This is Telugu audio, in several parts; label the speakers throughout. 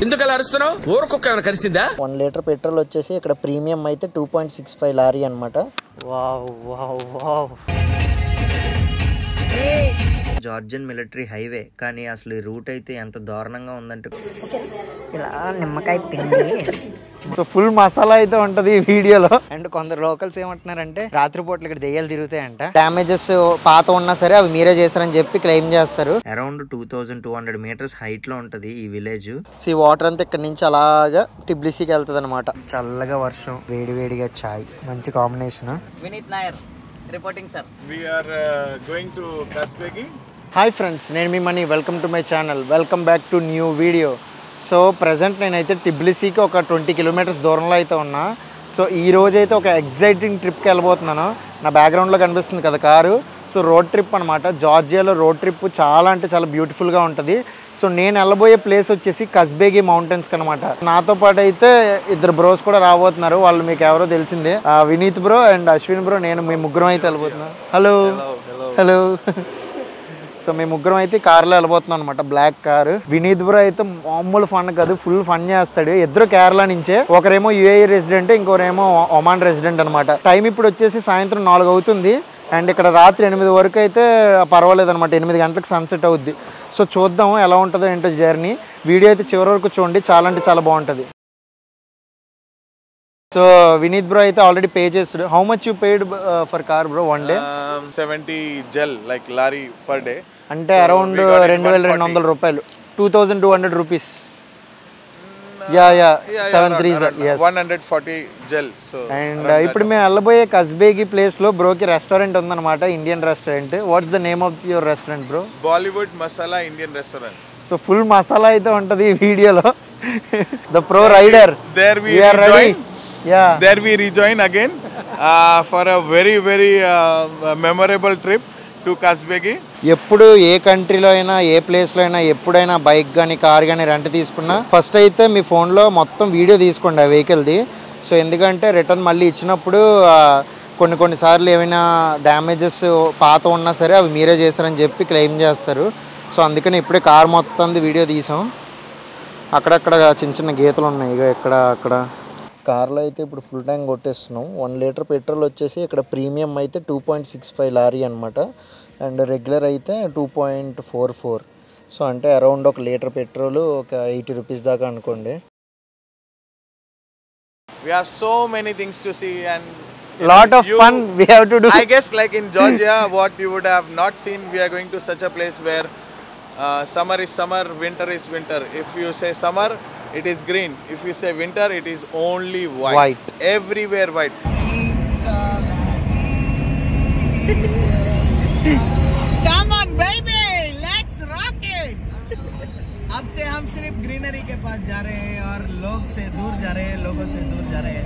Speaker 1: ఎందుకు అలా అరుస్తున్నావు? ఊరకొక్క ఏమైనా కలిసిందా?
Speaker 2: 1 లీటర్ పెట్రోల్ వచ్చేసి ఇక్కడ ప్రీమియం అయితే 2.65 లారీ అనమాట. Wow wow wow. Georgian military highway, కానీ అసలు ఈ రూట్ అయితే ఎంత దారుణంగా ఉందంటే ఇలా నిమ్మకాయ పిండి. సో ఫుల్ మసాలా అయితే ఉంటది ఈ వీడియోలో. అండ్ కొందరు లోకల్స్ ఏమంటున్నారంటే రాత్రిపూట్లు ఇక్కడ దెయ్యాలు తిరుగుతాయంట, డ్యామేజెస్ పాత ఉన్నా సరే అవి మీరే చేశారని చెప్పి క్లెయిమ్ చేస్తారు. అరౌండ్ 2200 మీటర్స్ హైట్ లో ఉంటది ఈ విలేజ్. సో ఈ వాటర్ అంతా ఇక్కడ నుంచి అలాగా టిబ్లిసీకి వెళ్తుంది అనమాట. చల్లగా వర్షం, వేడివేడిగా చాయ్, మంచి combination. Vineeth Nair reporting sir.
Speaker 3: We are going to Kazbegi.
Speaker 2: Hi friends, నేను మీ Mani. Welcome to my channel. Welcome back to new video. So present నేనైతే టిబ్లిసీకి ఒక 20 కిలోమీటర్స్ దూరంలో అయితే ఉన్నా. సో ఈ రోజైతే ఒక ఎగ్జైటింగ్ ట్రిప్కి వెళ్ళబోతున్నాను. నా బ్యాక్గ్రౌండ్లో కనిపిస్తుంది కదా కారు. సో రోడ్ ట్రిప్ అనమాట. జార్జియాలో రోడ్ ట్రిప్ చాలా అంటే చాలా బ్యూటిఫుల్గా ఉంటుంది. సో నేను వెళ్ళబోయే ప్లేస్ వచ్చేసి కజ్బేగి మౌంటైన్స్కి అనమాట. నాతో పాటు అయితే ఇద్దరు బ్రోస్ కూడా రాబోతున్నారు. వాళ్ళు మీకు ఎవరో తెలిసిందే, Vineet bro and Ashwin bro. నేను మీ ముగ్గురం అయితే వెళ్ళబోతున్నాను. Hello hello. సో మేము ముగ్గురం అయితే కార్లో వెళ్ళబోతున్నాం అనమాట, బ్లాక్ కారు. వినీత్ బ్రో అయితే మామూలు ఫన్ కాదు, ఫుల్ ఫన్ చేస్తాడు. ఇద్దరు కేరళ నుంచే, ఒకరేమో యూఏఈ రెసిడెంట్, ఇంకోరేమో ఒమాన్ రెసిడెంట్ అనమాట. టైం ఇప్పుడు వచ్చేసి సాయంత్రం 4 అవుతుంది. అండ్ ఇక్కడ రాత్రి 8 వరకు అయితే పర్వాలేదు అనమాట. 8 గంటలకు సన్సెట్ అవుద్ది. సో చూద్దాం ఎలా ఉంటుందో ఏంటో జర్నీ. వీడియో అయితే చివరి వరకు చూడండి, చాలా అంటే చాలా బాగుంటుంది. సో వినీత్ బ్రో అయితే ఆల్రెడీ పే చేస్తాడు. How much you paid for car bro one day?
Speaker 3: 70 gel like lari per day.
Speaker 2: అంటే అరౌండ్ 2200 రూపాయలు, 2200 rupees. Yeah 73
Speaker 3: 140 gel. So
Speaker 2: and ఇప్పుడు మేము వెళ్ళబోయే కజ్బేగి ప్లేస్ లో బ్రోకి రెస్టారెంట్ ఉందన్నమాట, Indian restaurant. What's the name of your restaurant bro?
Speaker 3: Bollywood masala Indian restaurant.
Speaker 2: So full masala అయితే ఉంటది ఈ వీడియోలో. The pro rider.
Speaker 3: There we rejoin. Yeah. There we rejoin again for a very memorable trip to Kazbegi.
Speaker 2: ఎప్పుడు ఏ కంట్రీలో అయినా ఏ ప్లేస్లో అయినా ఎప్పుడైనా బైక్ కానీ కార్ కానీ రెంట్ తీసుకున్నా ఫస్ట్ అయితే మీ ఫోన్లో మొత్తం వీడియో తీసుకోండి ఆ వెహికల్ది. సో ఎందుకంటే రిటర్న్ మళ్ళీ ఇచ్చినప్పుడు కొన్నిసార్లు ఏమైనా డ్యామేజెస్ పాత ఉన్నా సరే అవి మీరే చేశారని చెప్పి క్లెయిమ్ చేస్తారు. సో అందుకని ఇప్పుడే కార్ మొత్తం వీడియో తీసాం. అక్కడక్కడ చిన్న గీతలు ఉన్నాయి, ఇక ఇక్కడ అక్కడ. కార్లో అయితే ఇప్పుడు ఫుల్ ట్యాంక్ కొట్టేస్తున్నాం. 1 లీటర్ పెట్రోల్ వచ్చేసి ఇక్కడ ప్రీమియం అయితే 2.65 లారీ అనమాట. అండ్ రెగ్యులర్ అయితే 2.44. సో అంటే అరౌండ్ 1 లీటర్ పెట్రోల్ ఒక 80 రూపీస్ దాకా అనుకోండి.
Speaker 3: We have so many things to see and
Speaker 2: lot of fun we have to do.
Speaker 3: I guess like in Georgia what you would have not seen, we are going to such a place where summer is summer, winter is winter. If you say summer, it is green. If you say winter, it is only white. Everywhere white.
Speaker 4: Come on baby, let's rock it. अब से हम सिर्फ ग्रीनरी के पास जा रहे हैं और लोग से दूर जा रहे हैं, लोगों से दूर जा रहे हैं.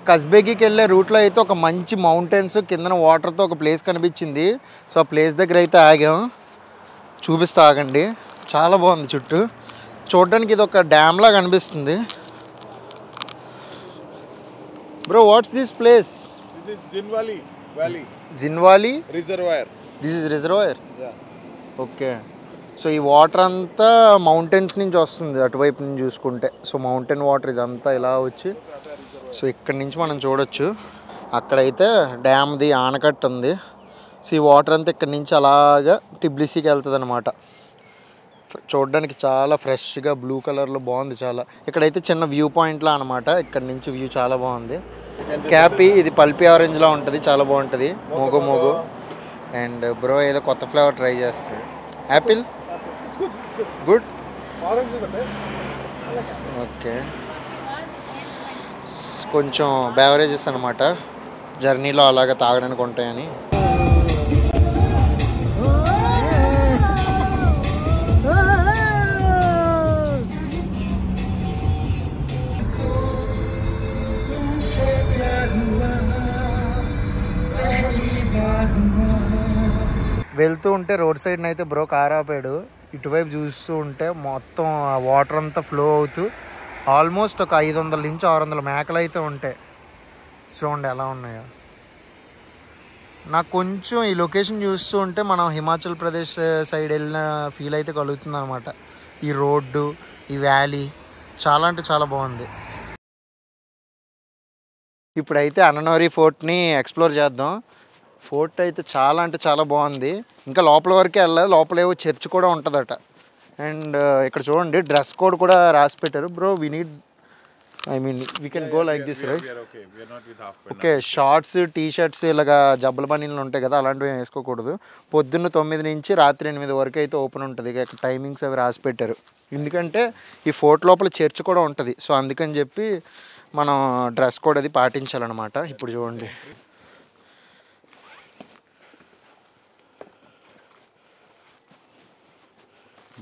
Speaker 2: కజ్బేగికి వెళ్ళే రూట్లో అయితే ఒక మంచి మౌంటైన్స్ కింద వాటర్తో ఒక ప్లేస్ కనిపించింది. సో ఆ ప్లేస్ దగ్గర అయితే ఆగాం. చూపిస్తా ఆగండి. చాలా బాగుంది చుట్టూ చూడడానికి. ఇది ఒక డ్యామ్ లాగా కనిపిస్తుంది. Bro what's this place?
Speaker 3: This is Zinwali Valley.
Speaker 2: జిన్వాలి
Speaker 3: Reservoir.
Speaker 2: This is reservoir. Okay. So ఈ వాటర్ అంతా మౌంటైన్స్ నుంచి వస్తుంది అటువైపు నుంచి చూసుకుంటే. సో మౌంటైన్ వాటర్ ఇదంతా ఇలా వచ్చి సో ఇక్కడ నుంచి మనం చూడొచ్చు. అక్కడైతే డ్యామ్ది ఆనకట్ట ఉంది. సో ఈ వాటర్ అంతా ఇక్కడ నుంచి అలాగా టిబ్లిసీకి వెళ్తుంది అనమాట. చూడడానికి చాలా ఫ్రెష్గా బ్లూ కలర్లో బాగుంది చాలా. ఇక్కడైతే చిన్న వ్యూ పాయింట్లా అనమాట. ఇక్కడ నుంచి వ్యూ చాలా బాగుంది. క్యాపీ ఇది పల్పీ ఆరెంజ్లా ఉంటుంది, చాలా బాగుంటుంది. మోగో. అండ్ బ్రో ఏదో కొత్త ఫ్లేవర్ ట్రై చేస్తాడు. Apple good. ఓకే. కొంచెం బెవరేజెస్ అనమాట, జర్నీలో అలాగా తాగడానికి ఉంటాయని. వెళ్తూ ఉంటే రోడ్ సైడ్ని అయితే బ్రో కార్ ఆపాడు. ఇటువైపు చూస్తూ ఉంటే మొత్తం ఆ వాటర్ అంతా ఫ్లో అవుతూ ఆల్మోస్ట్ ఒక 500 నుంచి 600 మేకలు అయితే ఉంటాయి. చూడండి ఎలా ఉన్నాయో. నాకు కొంచెం ఈ లొకేషన్ చూస్తూ ఉంటే మనం హిమాచల్ ప్రదేశ్ సైడ్ వెళ్ళిన ఫీల్ అయితే కలుగుతుంది అనమాట. ఈ రోడ్డు, ఈ వ్యాలీ చాలా అంటే చాలా బాగుంది. ఇప్పుడైతే అన్ననోరి ఫోర్ట్ని ఎక్స్ప్లోర్ చేద్దాం. ఫోర్ట్ అయితే చాలా అంటే చాలా బాగుంది. ఇంకా లోపల వరకే వెళ్ళాలి. లోపల ఏవో చర్చ్ కూడా ఉంటుందట. అండ్ ఇక్కడ చూడండి డ్రెస్ కోడ్ కూడా రాసి పెట్టారు. Bro we need we can go like this right? Okay, shorts T shirts ఇలాగా జబ్బల పనీలు ఉంటాయి కదా, అలాంటివి వేసుకోకూడదు. పొద్దున్న 9 నుంచి రాత్రి 8 వరకు అయితే ఓపెన్ ఉంటుంది. ఇక టైమింగ్స్ అవి రాసి పెట్టారు. ఎందుకంటే ఈ ఫోర్ట్ లోపల చర్చ్ కూడా ఉంటుంది. సో అందుకని చెప్పి మనం డ్రెస్ కోడ్ అది పాటించాలన్నమాట. ఇప్పుడు చూడండి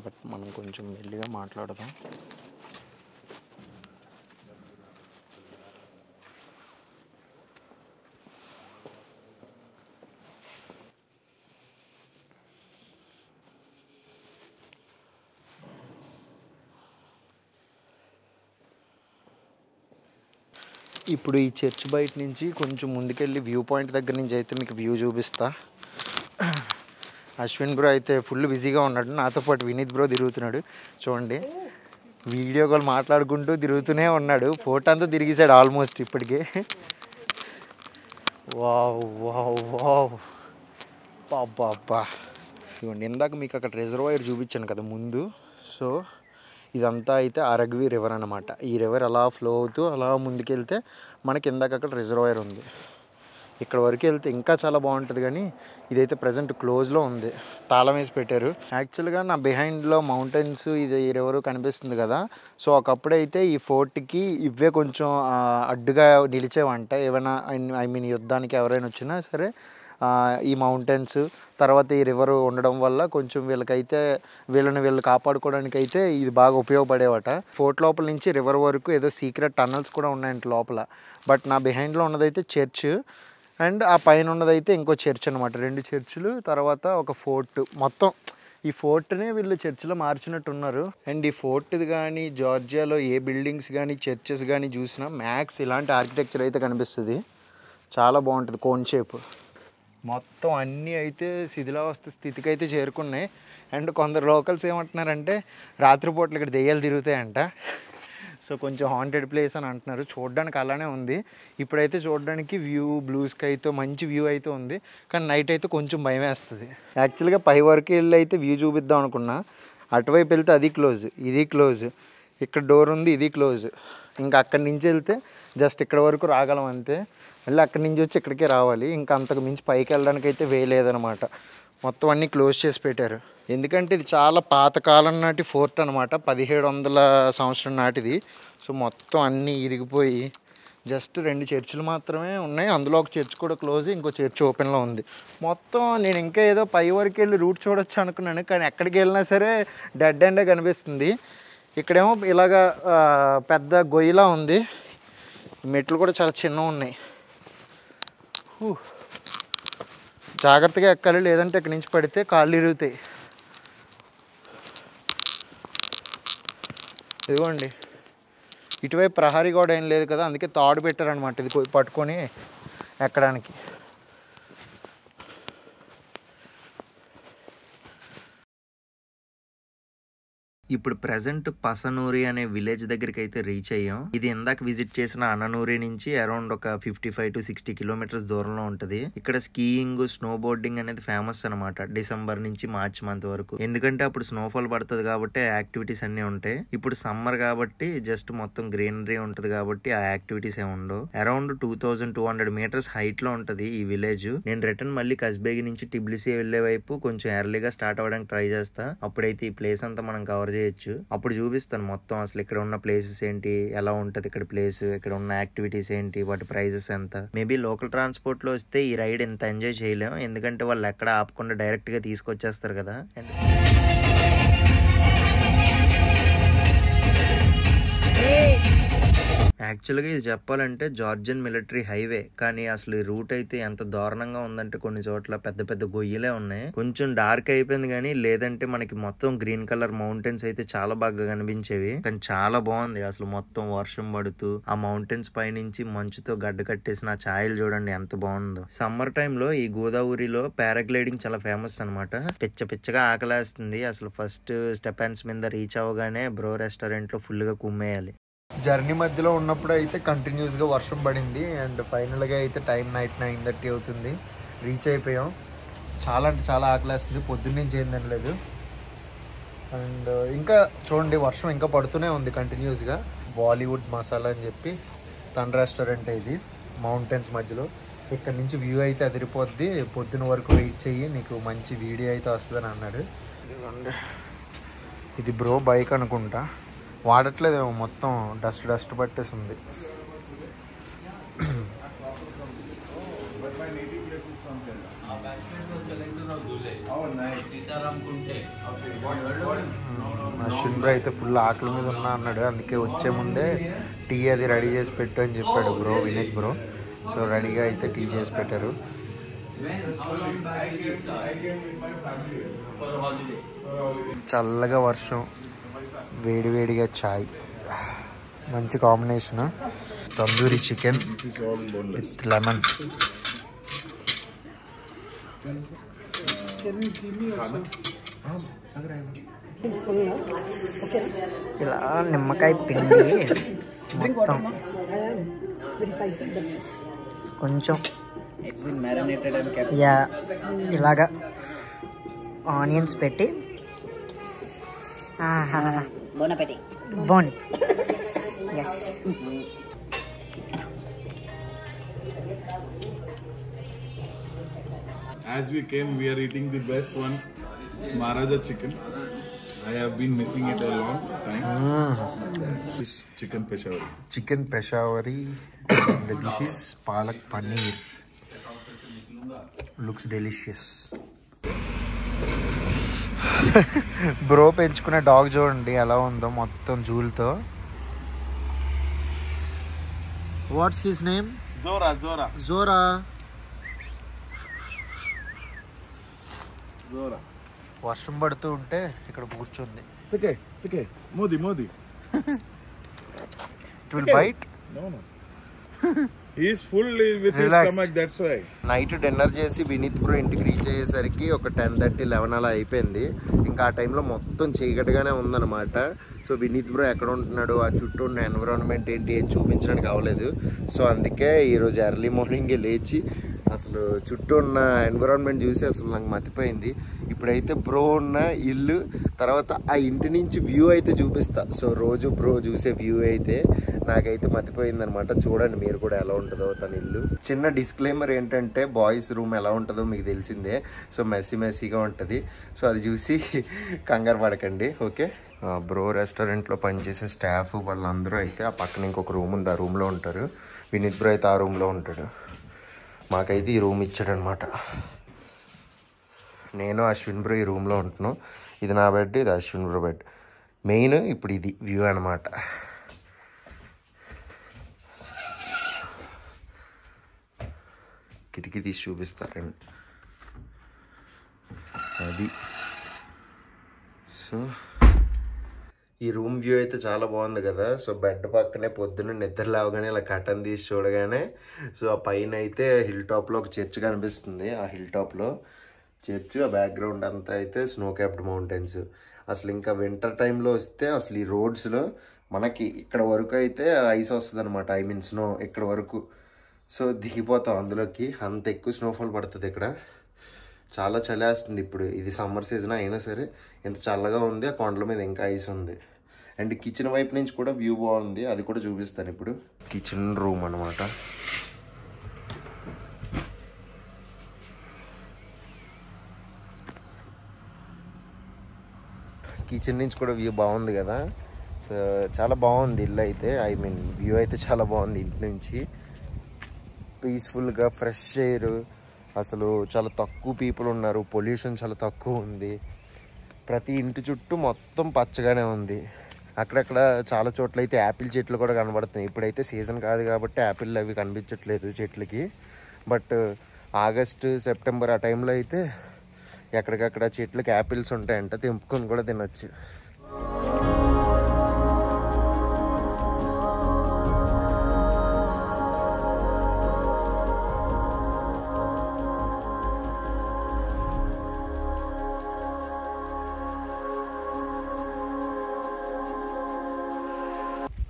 Speaker 2: బట్ మనం కొంచెం మెల్లిగా మాట్లాడదాం. ఇప్పుడు ఈ చర్చ్ బయట నుంచి కొంచెం ముందుకెళ్ళి వ్యూ పాయింట్ దగ్గర నుంచి అయితే మీకు వ్యూ చూపిస్తా. అశ్విన్ బ్రో అయితే ఫుల్ బిజీగా ఉన్నాడు. నాతో పాటు వినీత్ బ్రో తిరుగుతున్నాడు. చూడండి వీడియో కాల్ మాట్లాడుకుంటూ తిరుగుతూనే ఉన్నాడు. ఫోటో అంతా తిరిగేసాడు ఆల్మోస్ట్ ఇప్పటికే. వావ్ వావ్ వావ్ బాబా. ఇవ్వండి ఇందాక మీకు అక్కడ రిజర్వాయర్ చూపించాను కదా ముందు. సో ఇదంతా అయితే అరగ్వి రివర్ అనమాట. ఈ రివర్ అలా ఫ్లో అవుతూ అలా ముందుకెళ్తే మనకి ఇందాక అక్కడ రిజర్వాయర్ ఉంది. ఇక్కడ వరకు వెళ్తే ఇంకా చాలా బాగుంటుంది. కానీ ఇదైతే ప్రజెంట్ క్లోజ్లో ఉంది, తాళం వేసి పెట్టారు. యాక్చువల్గా నా బిహైండ్లో మౌంటైన్స్ ఇది ఈ రివర్ కనిపిస్తుంది కదా. సో ఒకప్పుడైతే ఈ ఫోర్ట్కి ఇవే కొంచెం అడ్డుగా నిలిచేవంట. ఏమైనా యుద్ధానికి ఎవరైనా వచ్చినా సరే ఈ మౌంటైన్స్ తర్వాత ఈ రివర్ ఉండడం వల్ల కొంచెం వీళ్ళని కాపాడుకోవడానికి అయితే ఇది బాగా ఉపయోగపడేవట. ఫోర్ట్ లోపల నుంచి రివర్ వరకు ఏదో సీక్రెట్ టన్నల్స్ కూడా ఉన్నాయంట లోపల. బట్ నా బిహైండ్లో ఉన్నదైతే చర్చ్ అండ్ ఆ పైన ఉన్నదైతే ఇంకో చర్చ్ అనమాట. 2 చర్చిలు తర్వాత ఒక ఫోర్ట్. మొత్తం ఈ ఫోర్ట్ని వీళ్ళు చర్చిలో మార్చినట్టున్నారు. అండ్ ఈ ఫోర్ట్ది కానీ జార్జియాలో ఏ బిల్డింగ్స్ కానీ చర్చెస్ కానీ చూసినా మ్యాక్స్ ఇలాంటి ఆర్కిటెక్చర్ అయితే కనిపిస్తుంది. చాలా బాగుంటుంది, కోన్ షేప్. మొత్తం అన్నీ అయితే శిథిలావస్థ స్థితికి అయితే చేరుకున్నాయి. అండ్ కొందరు లోకల్స్ ఏమంటున్నారంటే రాత్రిపూటలు ఇక్కడ దెయ్యాలు తిరుగుతాయంట. సో కొంచెం హాంటెడ్ ప్లేస్ అని అంటున్నారు. చూడడానికి అలానే ఉంది. ఇప్పుడైతే చూడడానికి వ్యూ బ్లూ స్కైతో మంచి వ్యూ అయితే ఉంది. కానీ నైట్ అయితే కొంచెం భయం వేస్తుంది. యాక్చువల్గా పై వరకు వెళ్ళి అయితే వ్యూ చూపిద్దాం అనుకున్నా. అటువైపు వెళ్తే అది క్లోజ్, ఇది క్లోజ్, ఇక్కడ డోర్ ఉంది, ఇది క్లోజ్. ఇంకా అక్కడి నుంచి వెళ్తే జస్ట్ ఇక్కడ వరకు రాగలం అంతే. మళ్ళీ అక్కడి నుంచి వచ్చి ఇక్కడికే రావాలి. ఇంకా అంతకు మించి పైకి వెళ్ళడానికి అయితే వేయలేదనమాట. మొత్తం అన్నీ క్లోజ్ చేసి పెట్టారు. ఎందుకంటే ఇది చాలా పాతకాలం నాటి ఫోర్ట్ అనమాట. 1700 సంవత్సరం నాటిది. సో మొత్తం అన్నీ ఇరిగిపోయి జస్ట్ 2 చర్చిలు మాత్రమే ఉన్నాయి. అందులో ఒక చర్చ్ కూడా క్లోజ్, ఇంకో చర్చ్ ఓపెన్లో ఉంది. మొత్తం నేను ఇంకా ఏదో పై వరకు వెళ్ళి రూట్ చూడొచ్చు అనుకున్నాను. కానీ ఎక్కడికి వెళ్ళినా సరే డెడ్ ఎండే కనిపిస్తుంది. ఇక్కడేమో ఇలాగా పెద్ద గొయ్యిలా ఉంది. మెట్లు కూడా చాలా చిన్నగా ఉన్నాయి. జాగ్రత్తగా ఎక్కాలి, లేదంటే ఇక్కడి నుంచి పడితే కాళ్ళు ఇరుగుతాయి. ఇదిగోండి ఇటువైపు ప్రహరీ గోడ ఏం లేదు కదా, అందుకే తాడు పెట్టారనమాట ఇది పట్టుకొని ఎక్కడానికి. ఇప్పుడు ప్రెసెంట్ పసనూరి అనే విలేజ్ దగ్గరికి అయితే రీచ్ అయ్యాం. ఇది ఇందాక విజిట్ చేసిన అన్ననూరి నుంచి అరౌండ్ ఒక 55 to 60 కిలోమీటర్స్ దూరంలో ఉంటది. ఇక్కడ స్కీయింగ్, స్నో బోర్డింగ్ అనేది ఫేమస్ అనమాట డిసెంబర్ నుంచి మార్చ్ మంత్ వరకు. ఎందుకంటే అప్పుడు స్నోఫాల్ పడుతుంది కాబట్టి ఆ యాక్టివిటీస్ అన్ని ఉంటాయి. ఇప్పుడు సమ్మర్ కాబట్టి జస్ట్ మొత్తం గ్రీనరీ ఉంటది కాబట్టి ఆ యాక్టివిటీస్ ఏమి ఉండవు. అరౌండ్ 2200 మీటర్స్ హైట్ లో ఉంటది ఈ విలేజ్. నేను రిటర్న్ మళ్ళీ కస్బేగి నుంచి టిబ్లిసి వెళ్లే వైపు కొంచెం ఎర్లీగా స్టార్ట్ అవ్వడానికి ట్రై చేస్తా. అప్పుడైతే ఈ ప్లేస్ అంతా మనం కవర్ చేయొచ్చు. అప్పుడు చూపిస్తాను మొత్తం అసలు ఇక్కడ ఉన్న ప్లేసెస్ ఏంటి, ఎలా ఉంటది ఇక్కడ ప్లేస్, ఇక్కడ ఉన్న యాక్టివిటీస్ ఏంటి, వాటి ప్రైజెస్ ఎంత. మేబీ లోకల్ ట్రాన్స్పోర్ట్ లో వస్తే ఈ రైడ్ ఎంత ఎంజాయ్ చేయలేం. ఎందుకంటే వాళ్ళు ఎక్కడ ఆపకుండా డైరెక్ట్ గా తీసుకొచ్చేస్తారు కదా. యాక్చువల్గా ఇది చెప్పాలంటే జార్జియన్ మిలిటరీ హైవే, కానీ అసలు ఈ రూట్ అయితే ఎంత దారుణంగా ఉందంటే కొన్ని చోట్ల పెద్ద పెద్ద గొయ్యలే ఉన్నాయి. కొంచెం డార్క్ అయిపోయింది కానీ లేదంటే మనకి మొత్తం గ్రీన్ కలర్ మౌంటైన్స్ అయితే చాలా బాగా కనిపించేవి. కానీ చాలా బాగుంది అసలు. మొత్తం వర్షం పడుతూ ఆ మౌంటైన్స్ పైనుంచి మంచుతో గడ్డ కట్టేసిన ఆ ఛాయలు చూడండి ఎంత బాగుందో. సమ్మర్ టైంలో ఈ గోదావరిలో పారాగ్లైడింగ్ చాలా ఫేమస్ అనమాట. పిచ్చగా ఆకలేస్తుంది అసలు. ఫస్ట్ స్టెపాన్స్ మీద రీచ్ అవ్వగానే బ్రో రెస్టారెంట్ లో ఫుల్ గా కుమ్మేయాలి. జర్నీ మధ్యలో ఉన్నప్పుడు అయితే కంటిన్యూస్గా వర్షం పడింది అండ్ ఫైనల్గా అయితే టైం నైట్ 9:30 అవుతుంది. రీచ్ అయిపోయాం. చాలా అంటే చాలా ఆకలేస్తుంది. పొద్దున్నుంచి ఏం తినలేదు. అండ్ ఇంకా చూడండి వర్షం ఇంకా పడుతూనే ఉంది కంటిన్యూస్గా. బాలీవుడ్ మసాలా అని చెప్పి తన రెస్టారెంట్ ఇది మౌంటైన్స్ మధ్యలో. ఇక్కడ నుంచి వ్యూ అయితే అదిరిపోద్ది. పొద్దున వరకు వెయిట్ చెయ్యి, నీకు మంచి వీడియో అయితే వస్తుందని అన్నాడు. ఇది బ్రో బైక్ అనుకుంటా, వాడట్లేదేమో, మొత్తం డస్ట్ పట్టేసి ఉంది. అశ్విన్ బ్రో అయితే ఫుల్ ఆకలి మీద ఉన్నా అన్నాడు, అందుకే వచ్చే ముందే టీ అది రెడీ చేసి పెట్టు అని చెప్పాడు బ్రో, వినీత్ బ్రో. సో రెడీగా అయితే టీ చేసి పెట్టారు. చల్లగా వర్షం, వేడివేడిగా చాయ్, మంచి combination. Tandoori chicken with lemon. ఇలా నిమ్మకాయ పిండి మొత్తం కొంచెం యా ఇలాగా ఆనియన్స్ పెట్టి bone. Yes.
Speaker 3: As we came, we are eating the best one. It's Maharaja chicken. I have been missing it a long time. This chicken Peshawari.
Speaker 2: Chicken Peshawari. And this is palak paneer. Looks delicious. Bro పెంచుకునే డాగ్ చూడండి ఎలా ఉందో, మొత్తం జూల్తో. What's his name? జోరా. వర్షం పడుతూ ఉంటే ఇక్కడ కూర్చుంది.
Speaker 3: Modi.
Speaker 2: It will bite?
Speaker 3: No. He is full with his stomach, that's why.
Speaker 2: Night dinner చేసి వినీత్ బ్రో ఇంటికి రీచ్ అయ్యేసరికి ఒక 10:30, 11 అలా అయిపోయింది. ఇంకా ఆ టైంలో మొత్తం చీకటిగానే ఉందన్నమాట. సో వినీత్ బ్రో ఎక్కడ ఉంటున్నాడు, ఆ చుట్టూ ఉన్న ఎన్విరాన్మెంట్ ఏంటి ఏం చూపించడానికి అవ్వలేదు. సో అందుకే ఈరోజు ఎర్లీ మార్నింగే లేచి అసలు చుట్టూ ఉన్న ఎన్విరాన్మెంట్ చూసి అసలు నాకు మతిపోయింది. ఇప్పుడైతే బ్రో ఉన్న ఇల్లు, తర్వాత ఆ ఇంటి నుంచి వ్యూ అయితే చూపిస్తా. సో రోజు బ్రో చూసే వ్యూ అయితే నాకైతే మతిపోయింది అనమాట. చూడండి మీరు కూడా ఎలా ఉంటుందో తన ఇల్లు. చిన్న డిస్క్లైమర్ ఏంటంటే బాయ్స్ రూమ్ ఎలా ఉంటుందో మీకు తెలిసిందే. సో మెస్సీగా ఉంటుంది. సో అది చూసి కంగారు పడకండి, ఓకే. బ్రో రెస్టారెంట్లో పనిచేసే స్టాఫ్ వాళ్ళందరూ అయితే ఆ పక్కన ఇంకొక రూమ్ ఉంది, ఆ రూమ్లో ఉంటారు. వినీత్ బ్రో అయితే ఆ రూమ్లో ఉంటాడు. మాకైతే ఈ రూమ్ ఇచ్చాడనమాట. నేను అశ్విన్ బ్రో ఈ రూమ్లో ఉంటున్నాను. ఇది నా బెడ్, ఇది అశ్విన్ బ్రో బెడ్. మెయిన్ ఇప్పుడు ఇది వ్యూ అనమాట. కిటికీ తీసి చూపిస్తారండి అది. సో ఈ రూమ్ వ్యూ అయితే చాలా బాగుంది కదా. సో బెడ్ పక్కనే పొద్దున్న నిద్ర లేవగానే ఇలా కటన్ తీసి చూడగానే సో ఆ పైన అయితే హిల్ టాప్లో ఒక చర్చ్ కనిపిస్తుంది. ఆ హిల్ టాప్లో చర్చ్, ఆ బ్యాక్గ్రౌండ్ అంతా అయితే స్నో క్యాప్డ్ మౌంటైన్స్. అసలు ఇంకా వింటర్ టైంలో వస్తే అసలు ఈ రోడ్స్లో మనకి ఇక్కడ వరకు అయితే ఐస్ వస్తుంది అనమాట, ఐ మీన్ స్నో ఇక్కడ వరకు. సో దిగిపోతాం అందులోకి, అంత ఎక్కువ స్నోఫాల్ పడుతుంది ఇక్కడ. చాలా చలేస్తుంది ఇప్పుడు. ఇది సమ్మర్ సీజన్ అయినా సరే ఎంత చల్లగా ఉంది. ఆ కొండల మీద ఇంకా ఐస్ ఉంది. అండ్ కిచెన్ వైపు నుంచి కూడా వ్యూ బాగుంది, అది కూడా చూపిస్తాను ఇప్పుడు. కిచెన్ రూమ్ అనమాట. కిచెన్ నుంచి కూడా వ్యూ బాగుంది కదా. సో చాలా బాగుంది ఇల్లు అయితే, ఐ మీన్ వ్యూ అయితే చాలా బాగుంది ఇంటి నుంచి. పీస్ఫుల్గా ఫ్రెష్ ఎయిర్, అసలు చాలా తక్కువ పీపుల్ ఉన్నారు, పొల్యూషన్ చాలా తక్కువ ఉంది. ప్రతి ఇంటి చుట్టూ మొత్తం పచ్చగానే ఉంది. అక్కడక్కడ చాలా చోట్ల అయితే యాపిల్ చెట్లు కూడా కనబడుతున్నాయి. ఇప్పుడైతే సీజన్ కాదు కాబట్టి యాపిల్ అవి కనిపించట్లేదు చెట్లకి. బట్ ఆగస్టు సెప్టెంబర్ ఆ టైంలో అయితే ఎక్కడికక్కడ చెట్లకి యాపిల్స్ ఉంటాయంట, తెంపుకొని కూడా తినొచ్చు.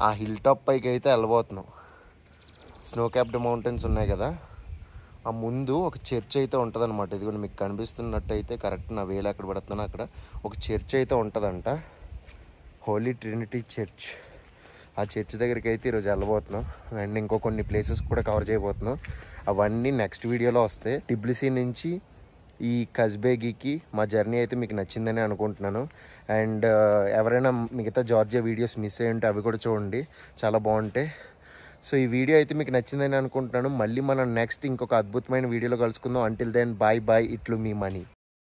Speaker 2: ఆ హిల్ టాప్ పైకి అయితే వెళ్ళబోతున్నాం. స్నో క్యాప్డ్ మౌంటైన్స్ ఉన్నాయి కదా, ఆ ముందు ఒక చర్చ్ అయితే ఉంటుంది అనమాట. ఇది కూడా మీకు కనిపిస్తున్నట్టయితే కరెక్ట్ నా వేలు ఎక్కడ పడుతున్నాను అక్కడ ఒక చర్చ్ అయితే ఉంటుందంట, హోలీ ట్రినిటీ చర్చ్. ఆ చర్చ్ దగ్గరికి అయితే ఈరోజు వెళ్ళబోతున్నాం. అండ్ ఇంకో కొన్ని ప్లేసెస్ కూడా కవర్ చేయబోతున్నాం. అవన్నీ నెక్స్ట్ వీడియోలో వస్తాయి. టిబ్లిసీ నుంచి ఈ కజ్బేగికి మా జర్నీ అయితే మీకు నచ్చిందని అనుకుంటున్నాను. అండ్ ఎవరైనా మిగతా జార్జియా వీడియోస్ మిస్ అయ్యి ఉంటే అవి కూడా చూడండి, చాలా బాగుంటాయి. సో ఈ వీడియో అయితే మీకు నచ్చిందని అనుకుంటున్నాను. మళ్ళీ మనం నెక్స్ట్ ఇంకొక అద్భుతమైన వీడియోలో కలుసుకుందాం. అంటిల్ దెన్ బాయ్ బాయ్, ఇట్లు మీ మనీ.